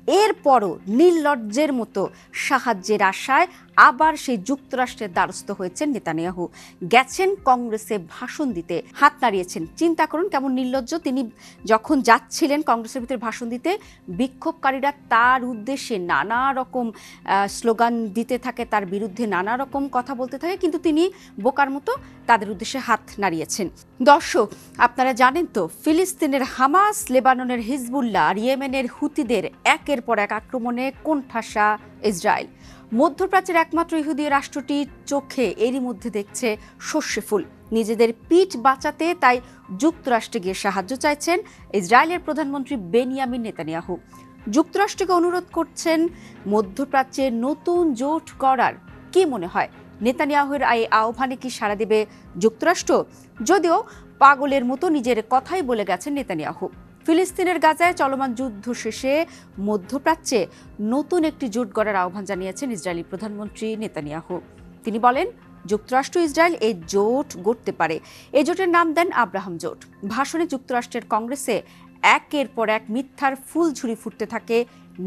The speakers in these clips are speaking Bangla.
এরপরও নির্লজ্জের মতো সাহায্যের আশায় আবার সেই যুক্তরাষ্ট্রের দ্বারস্থ হয়েছেন নেতানিয়াহু। গেছেন কংগ্রেসে ভাষণ দিতে, হাত নাড়িয়েছেন। চিন্তা করুন কেমন নির্লজ্জ। তিনি যখন যাচ্ছিলেন কংগ্রেসের ভিতরে ভাষণ দিতে, বিক্ষোভকারীরা তার উদ্দেশ্যে নানা রকম স্লোগান দিতে থাকে, তার বিরুদ্ধে নানা রকম কথা বলতে থাকে, কিন্তু তিনি বোকার মতো তাদের উদ্দেশ্যে হাত নাড়িয়েছেন। দর্শক, আপনারা জানেন তো, ফিলিস্তিনের হামাস, লেবাননের হিজবুল্লাহ আর ইয়েমেনের হুতিদের একের পর এক আক্রমণে কোণঠাসা ইসরায়েল। মধ্যপ্রাচ্যের একমাত্র ইহুদি রাষ্ট্রটি চোখে এরই মধ্যে দেখছে সর্ষে ফুল। নিজেদের পিঠ বাঁচাতে তাই যুক্তরাষ্ট্রে গিয়ে সাহায্য চাইছেন ইসরায়েলের প্রধানমন্ত্রী বেনিয়ামিন নেতানিয়াহু। যুক্তরাষ্ট্রকে অনুরোধ করছেন মধ্যপ্রাচ্যে নতুন জোট করার। কি মনে হয়, নেতানিয়াহুর এই আহ্বানে কি সাড়া দেবে যুক্তরাষ্ট্র? যদিও পাগলের মতো নিজের কথাই বলে গেছেন নেতানিয়াহু। ফিলিস্তিনের গাজায় চলমান যুদ্ধ শেষে মধ্যপ্রাচ্যে নতুন একটি জোট গড়ার আহ্বান জানিয়েছেন ইসরায়েলি প্রধানমন্ত্রী নেতানিয়াহু। তিনি বলেন, যুক্তরাষ্ট্র ইসরায়েল এই জোট গড়তে পারে। এই জোটের নাম দেন আব্রাহাম জোট। ভাষণে যুক্তরাষ্ট্রের কংগ্রেসে একের পর এক মিথ্যার ফুলঝুরি ফুটতে থাকে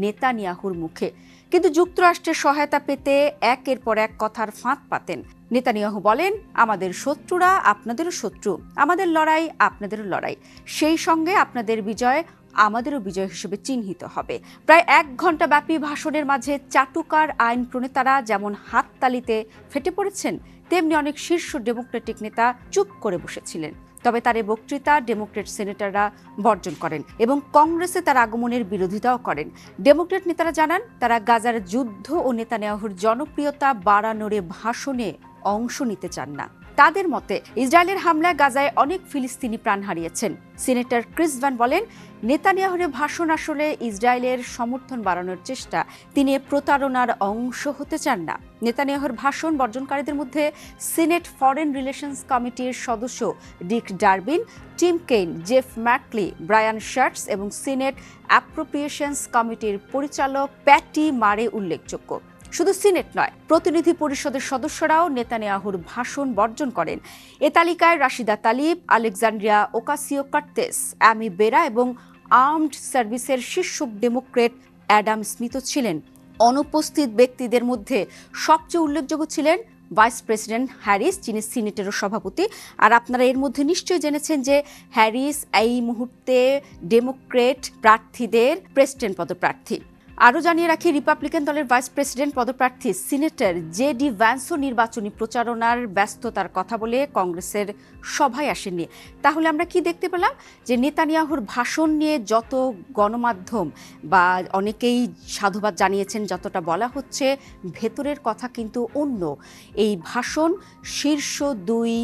নেতানিয়াহুর মুখে, কিন্তু যুক্তরাষ্ট্রের সহায়তা পেতে একের পর এক কথার ফাঁদ পাতেন। নেতানিয়াহু বলেন, আমাদের শত্রুরা আপনাদেরও শত্রু, আমাদের লড়াই আপনাদেরও লড়াই, সেই সঙ্গে আপনাদের বিজয় আমাদেরও বিজয় হিসেবে চিহ্নিত হবে। প্রায় 1 ঘণ্টা ব্যাপী ভাষণের মাঝে চাটুকার আইন প্রণেতারা যেমন হাততালিতে ফেটে পড়েছেন, তেমনি অনেক শীর্ষ ডেমোক্রেটিক নেতা চুপ করে বসেছিলেন। তবে তার এই বক্তৃতা ডেমোক্রেট সেনেটররা বর্জন করেন এবং কংগ্রেসে তার আগমনের বিরোধিতাও করেন। ডেমোক্রেট নেতারা জানান, তারা গাজার যুদ্ধ ও নেতানিয়াহুর জনপ্রিয়তা বাড়ানোর ভাষণে অংশ নিতে চান না। তাদের মতে, ইসরায়েলের হামলায় গাজায় অনেক ফিলিস্তিনি প্রাণ হারিয়েছেন। সিনেটর ক্রিস ভ্যান বলেন, নেতানিয়াহুর ভাষণ আসলে ইসরায়েলের সমর্থন বাড়ানোর চেষ্টা, তিনি প্রতারণার অংশ হতে চান না। নেতানিয়াহুর ভাষণ বর্জনকারীদের মধ্যে সিনেট ফরেন রিলেশনস কমিটির সদস্য Dick Durbin, Tim Kaine, Jeff Merkley, Brian Schatz এবং সিনেট অ্যাপ্রোপ্রিয়েশনস কমিটির পরিচালক প্যাটি মারে উল্লেখযোগ্য। শুধু সিনেট নয়, প্রতিনিধি পরিষদের সদস্যরাও নেতানিয়াহুর ভাষণ বর্জন করেন। এ তালিকায় রাশিদা তালিব, আলেকজান্দ্রিয়া ওকাসিও-কর্তেস, অ্যামি বেরা এবং আর্মড সার্ভিসের শীর্ষ ডেমোক্রেট অ্যাডাম স্মিথও ছিলেন। অনুপস্থিত ব্যক্তিদের মধ্যে সবচেয়ে উল্লেখযোগ্য ছিলেন ভাইস প্রেসিডেন্ট হ্যারিস, যিনি সিনেটেরও সভাপতি। আর আপনারা এর মধ্যে নিশ্চয়ই জেনেছেন যে হ্যারিস এই মুহূর্তে ডেমোক্রেট প্রার্থীদের প্রেসিডেন্ট পদপ্রার্থী। আরও জানিয়ে রাখি, রিপাবলিকান দলের ভাইস প্রেসিডেন্ট পদপ্রার্থী সিনেটর জে.ডি. ভ্যান্সও নির্বাচনী প্রচারণার ব্যস্ততার কথা বলে কংগ্রেসের সভায় আসেননি। তাহলে আমরা কি দেখতে পেলাম, যে নেতানিয়াহুর ভাষণ নিয়ে যত গণমাধ্যম বা অনেকেই সাধুবাদ জানিয়েছেন, যতটা বলা হচ্ছে, ভেতরের কথা কিন্তু অন্য। এই ভাষণ শীর্ষ 2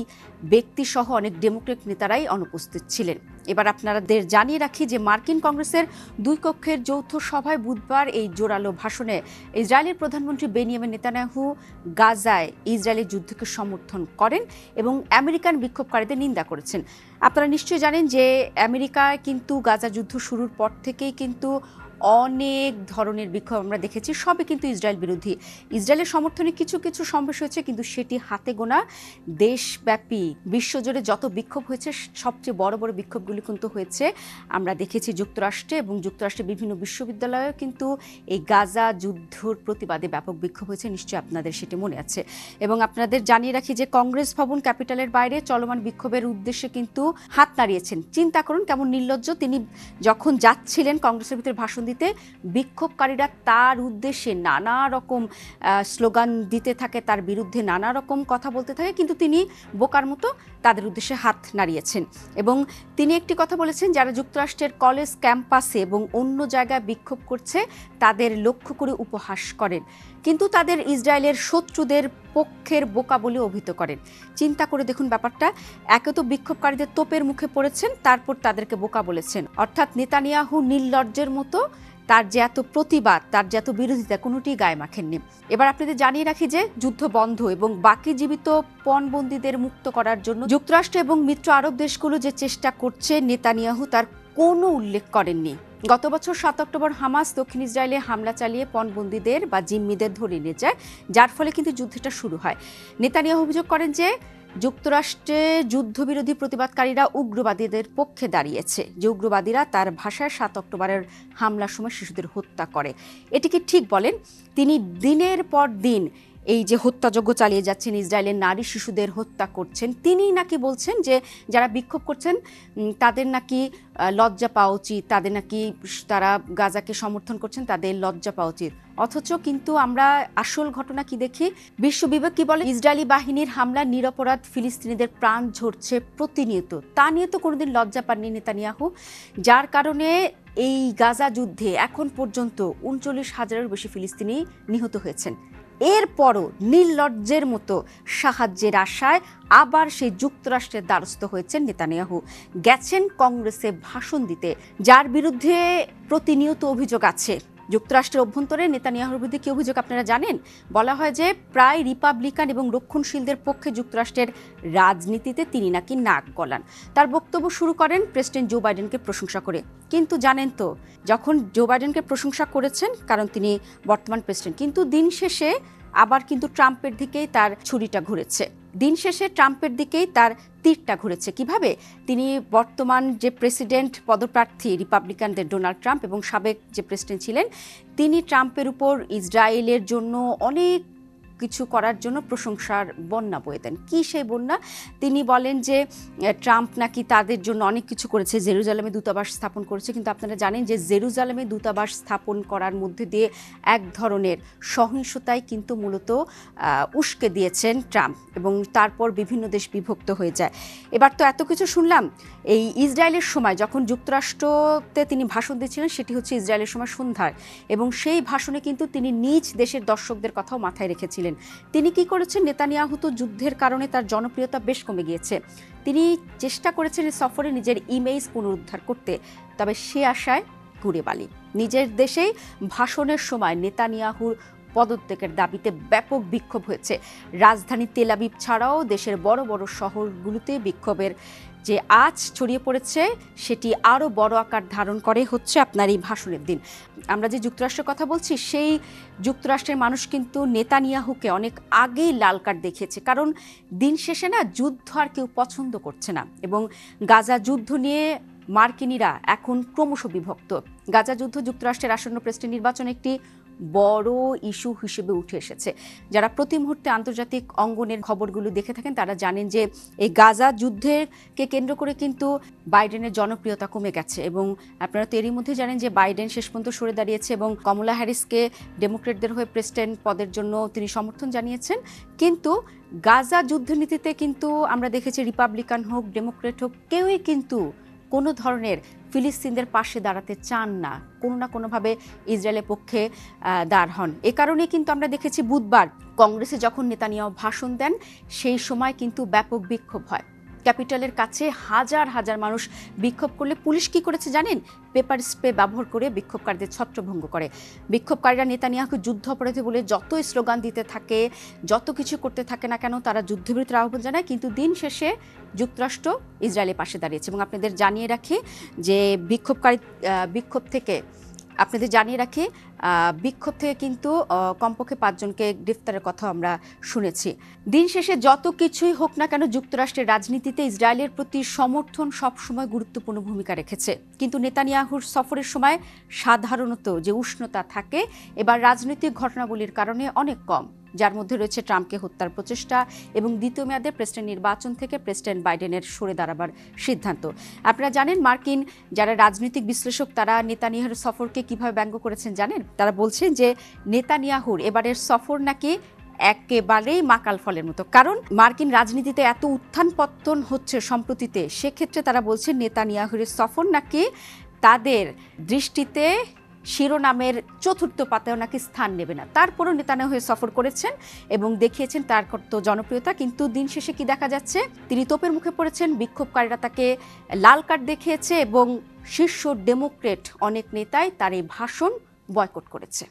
ব্যক্তিসহ অনেক ডেমোক্রেট নেতারাই অনুপস্থিত ছিলেন। এবার আপনাদের জানিয়ে রাখি যে মার্কিন কংগ্রেসের 2 কক্ষের যৌথ সভায় বুধবার এই জোরালো ভাষণে ইসরায়েলের প্রধানমন্ত্রী বেনিয়ামিন নেতানিয়াহু গাজায় ইসরায়েলের যুদ্ধকে সমর্থন করেন এবং আমেরিকান বিক্ষোভকারীদের নিন্দা করেছেন। আপনারা নিশ্চয়ই জানেন যে আমেরিকায় কিন্তু গাজা যুদ্ধ শুরুর পর থেকেই কিন্তু অনেক ধরনের বিক্ষোভ আমরা দেখেছি, সবই কিন্তু ইসরায়েল বিরোধী। ইসরায়েলের সমর্থনে কিছু কিছু সমাবেশ হয়েছে, কিন্তু সেটি হাতে গোনা। দেশব্যাপী বিশ্বজুড়ে যত বিক্ষোভ হয়েছে, সবচেয়ে বড় বড় বিক্ষোভগুলি কিন্তু হয়েছে আমরা দেখেছি যুক্তরাষ্ট্রে, এবং যুক্তরাষ্ট্রের বিভিন্ন বিশ্ববিদ্যালয়েও কিন্তু এই গাজা যুদ্ধর প্রতিবাদে ব্যাপক বিক্ষোভ হয়েছে। নিশ্চয়ই আপনাদের সেটি মনে আছে। এবং আপনাদের জানিয়ে রাখি যে কংগ্রেস ভবন ক্যাপিটালের বাইরে চলমান বিক্ষোভের উদ্দেশ্যে কিন্তু হাত নাড়িয়েছেন। চিন্তা করুন কেমন নির্লজ্জ। তিনি যখন যাচ্ছিলেন কংগ্রেসের ভিতরে ভাষণ দিতে, বিক্ষোভকারীরা তার উদ্দেশ্যে নানা রকম স্লোগান দিতে থাকে, তার বিরুদ্ধে নানা রকম কথা বলতে থাকে, কিন্তু তিনি বোকার মতো তাদের উদ্দেশ্যে হাত নাড়িয়েছেন। এবং তিনি একটি কথা বলেছেন, যারা যুক্তরাষ্ট্রের কলেজ ক্যাম্পাসে এবং অন্য জায়গায় বিক্ষোভ করছে তাদের লক্ষ্য করে উপহাস করেন, কিন্তু তাদের ইসরায়েলের শত্রুদের পক্ষের বোকা বলে অভিহিত করেন। চিন্তা করে দেখুন ব্যাপারটা। একে তো বিক্ষোভকারীদের তোপের মুখে পড়েছেন, তারপর তাদেরকে বোকা বলেছেন। অর্থাৎ নেতানিয়াহু নির্লজ্জের মতো তার যে এত প্রতিবাদ, তার যে এত বিরোধিতা, কোনোটি গায়ে মাখেননি। এবার আপনাদের জানিয়ে রাখি যে যুদ্ধ বন্ধ এবং বাকি জীবিত পণবন্দীদের মুক্ত করার জন্য যুক্তরাষ্ট্র এবং মিত্র আরব দেশগুলো যে চেষ্টা করছে, নেতানিয়াহু তার কোনো উল্লেখ করেননি। গত বছর 7 অক্টোবর হামাস দক্ষিণ ইসরায়েলে হামলা চালিয়ে পণবন্দীদের বা জিম্মিদের ধরে নিয়ে যায়, যার ফলে কিন্তু যুদ্ধটা শুরু হয়। নেতানিয়াহু অভিযোগ করেন যে যুক্তরাষ্ট্রে যুদ্ধবিরোধী প্রতিবাদকারীরা উগ্রবাদীদের পক্ষে দাঁড়িয়েছে, যে উগ্রবাদীরা তার ভাষায় ৭ অক্টোবরের হামলার সময় শিশুদের হত্যা করে। এটি কি ঠিক বলেন? তিনি দিনের পর দিন এই যে হত্যাযজ্ঞ চালিয়ে যাচ্ছেন, ইসরায়েলের নারী শিশুদের হত্যা করছেন, তিনি নাকি বলছেন যে যারা বিক্ষোভ করছেন তাদের নাকি লজ্জা পাওয়া উচিত, তাদের নাকি তারা গাজাকে সমর্থন করছেন, তাদের লজ্জা পাওয়া উচিত। অথচ কিন্তু আমরা আসল ঘটনা কি দেখি? বিশ্ববিবেক কি বলে? ইসরায়েলি বাহিনীর হামলা নিরপরাধ ফিলিস্তিনিদের প্রাণ ঝরছে প্রতিনিয়ত। তা নিয়ে তো কোনোদিন লজ্জা পাননি নেতানিয়াহু, যার কারণে এই গাজা যুদ্ধে এখন পর্যন্ত ৩৯,০০০-এরও বেশি ফিলিস্তিনি নিহত হয়েছেন। এরপরও নির্লজ্জের মতো সাহায্যের আশায় আবার সেই যুক্তরাষ্ট্রের দ্বারস্থ হয়েছেন নেতানিয়াহু। গেছেন কংগ্রেসে ভাষণ দিতে, যার বিরুদ্ধে প্রতিনিয়ত অভিযোগ আছে। যুক্তরাষ্ট্রের অভ্যন্তরে নেতানিয়াহুর বিরুদ্ধে কি অভিযোগ আপনারা জানেন? বলা হয় যে প্রায় রিপাবলিকান এবং রক্ষণশীলদের পক্ষে যুক্তরাষ্ট্রের রাজনীতিতে তিনি নাকি নাক গলান। তার বক্তব্য শুরু করেন প্রেসিডেন্ট জো বাইডেনকে প্রশংসা করে। কিন্তু জানেন তো, যখন জো বাইডেনকে প্রশংসা করেছেন কারণ তিনি বর্তমান প্রেসিডেন্ট, কিন্তু দিন শেষে আবার কিন্তু ট্রাম্পের দিকেই তার ছুরিটা ঘুরেছে। দিন শেষে ট্রাম্পের দিকেই তার তীরটা ঘুরেছে। কিভাবে? তিনি বর্তমান যে প্রেসিডেন্ট পদপ্রার্থী রিপাবলিকানদের ডোনাল্ড ট্রাম্প এবং সাবেক যে প্রেসিডেন্ট ছিলেন, তিনি ট্রাম্পের উপর ইসরায়েলের জন্য অনেক কিছু করার জন্য প্রশংসার বন্যা বয়ে দেন। কি সেই বন্যা? তিনি বলেন যে ট্রাম্প নাকি তাদের জন্য অনেক কিছু করেছে, জেরুজালেমে দূতাবাস স্থাপন করেছে। কিন্তু আপনারা জানেন যে জেরুজালেমে দূতাবাস স্থাপন করার মধ্যে দিয়ে এক ধরনের সহিংসতাই কিন্তু মূলত উস্কে দিয়েছেন ট্রাম্প, এবং তারপর বিভিন্ন দেশ বিভক্ত হয়ে যায়। এবার তো এত কিছু শুনলাম। এই ইসরায়েলের সময় যখন যুক্তরাষ্ট্রতে তিনি ভাষণ দিয়েছিলেন, সেটি হচ্ছে ইসরায়েলের সময় সন্ধ্যায়, এবং সেই ভাষণে কিন্তু তিনি নিজ দেশের দর্শকদের কথাও মাথায় রেখেছিলেন। তিনি কি করেছেন? নেতানিয়াহু তো যুদ্ধের কারণে তার জনপ্রিয়তা বেশ কমে গিয়েছে। তিনি চেষ্টা করেছেন সফরে নিজের ইমেজ পুনরুদ্ধার করতে, তবে সে আশায় ঘুরে বালি। নিজের দেশেই ভাষণের সময় নেতানিয়াহুর পদত্যাগের দাবিতে ব্যাপক বিক্ষোভ হয়েছে। রাজধানী তেল আবিব ছাড়াও দেশের বড় বড় শহরগুলোতে বিক্ষোভের যে আঁচ ছড়িয়ে পড়েছে, সেটি আরও বড় আকার ধারণ করে হচ্ছে আপনার এই ভাষণের দিন। আমরা যে যুক্তরাষ্ট্রের কথা বলছি, সেই যুক্তরাষ্ট্রের মানুষ কিন্তু নেতানিয়াহুকে অনেক আগেই লাল কার্ড দেখিয়েছে। কারণ দিন শেষে না, যুদ্ধ আর কেউ পছন্দ করছে না, এবং গাজা যুদ্ধ নিয়ে মার্কিনিরা এখন ক্রমশ বিভক্ত। গাজা যুদ্ধ যুক্তরাষ্ট্রের আসন্ন প্রেসিডেন্ট নির্বাচন একটি বড় ইস্যু হিসেবে উঠে এসেছে। যারা প্রতি মুহূর্তে আন্তর্জাতিক অঙ্গনের খবরগুলো দেখে থাকেন তারা জানেন যে এই গাজা যুদ্ধকে কেন্দ্র করে কিন্তু বাইডেনের জনপ্রিয়তা কমে গেছে, এবং আপনারা তো এরই মধ্যে জানেন যে বাইডেন শেষ পর্যন্ত সরে দাঁড়িয়েছে এবং কমলা হ্যারিসকে ডেমোক্রেটদের হয়ে প্রেসিডেন্ট পদের জন্য তিনি সমর্থন জানিয়েছেন। কিন্তু গাজা যুদ্ধনীতিতে কিন্তু আমরা দেখেছি রিপাবলিকান হোক ডেমোক্রেট হোক, কেউই কিন্তু কোনো ধরনের ফিলিস্তিনদের পাশে দাঁড়াতে চান না, কোনো না কোনোভাবে ইসরায়েলের পক্ষে দাঁড় হন। এ কারণে কিন্তু আমরা দেখেছি বুধবার কংগ্রেসে যখন নেতানিয়াহু ভাষণ দেন, সেই সময় কিন্তু ব্যাপক বিক্ষোভ হয়। ক্যাপিটালের কাছে হাজার হাজার মানুষ বিক্ষোভ করলে পুলিশ কি করেছে জানেন? পেপার স্প্রে ব্যবহার করে বিক্ষোভকারীদের ছত্রভঙ্গ করে। বিক্ষোভকারীরা নেতানিয়াহুকে যুদ্ধ অপরাধী বলে যতই স্লোগান দিতে থাকে, যত কিছু করতে থাকে না কেন, তারা যুদ্ধবিরতির আহ্বান জানায়, কিন্তু দিন শেষে যুক্তরাষ্ট্র ইসরায়েলের পাশে দাঁড়িয়েছে। এবং আপনাদের জানিয়ে রাখি যে বিক্ষোভ থেকে কিন্তু কমপক্ষে 5 জনকে গ্রেফতারের কথা আমরা শুনেছি। দিন শেষে যত কিছুই হোক না কেন, যুক্তরাষ্ট্রের রাজনীতিতে ইসরায়েলের প্রতি সমর্থন সবসময় গুরুত্বপূর্ণ ভূমিকা রেখেছে। কিন্তু নেতানিয়াহুর সফরের সময় সাধারণত যে উষ্ণতা থাকে, এবার রাজনৈতিক ঘটনাবলীর কারণে অনেক কম, যার মধ্যে রয়েছে ট্রাম্পকে হত্যার প্রচেষ্টা এবং দ্বিতীয় মেয়াদে প্রেসিডেন্ট নির্বাচন থেকে প্রেসিডেন্ট বাইডেনের সরে দাঁড়াবার সিদ্ধান্ত। আপনারা জানেন মার্কিন যারা রাজনৈতিক বিশ্লেষক তারা নেতানিয়াহুর সফরকে কিভাবে ব্যঙ্গ করেছেন জানেন? তারা বলছেন যে নেতানিয়াহুর এবারের সফর নাকি একেবারেই মাকাল ফলের মতো। কারণ মার্কিন রাজনীতিতে এত উত্থান পতন হচ্ছে সম্প্রতিতে, সেক্ষেত্রে তারা বলছেন নেতানিয়াহুর সফর নাকি তাদের দৃষ্টিতে শিরোনামের চতুর্থ পাতায় নাকি স্থান নেবে না। তারপরও নেতানিয়াহু সফর করেছেন এবং দেখিয়েছেন তার কত জনপ্রিয়তা। কিন্তু দিন শেষে কি দেখা যাচ্ছে? তিনি তোপের মুখে পড়েছেন, বিক্ষোভকারীরা তাকে লাল কার্ড দেখিয়েছে এবং শীর্ষ ডেমোক্রেট অনেক নেতাই তার এই ভাষণ বয়কট করেছে।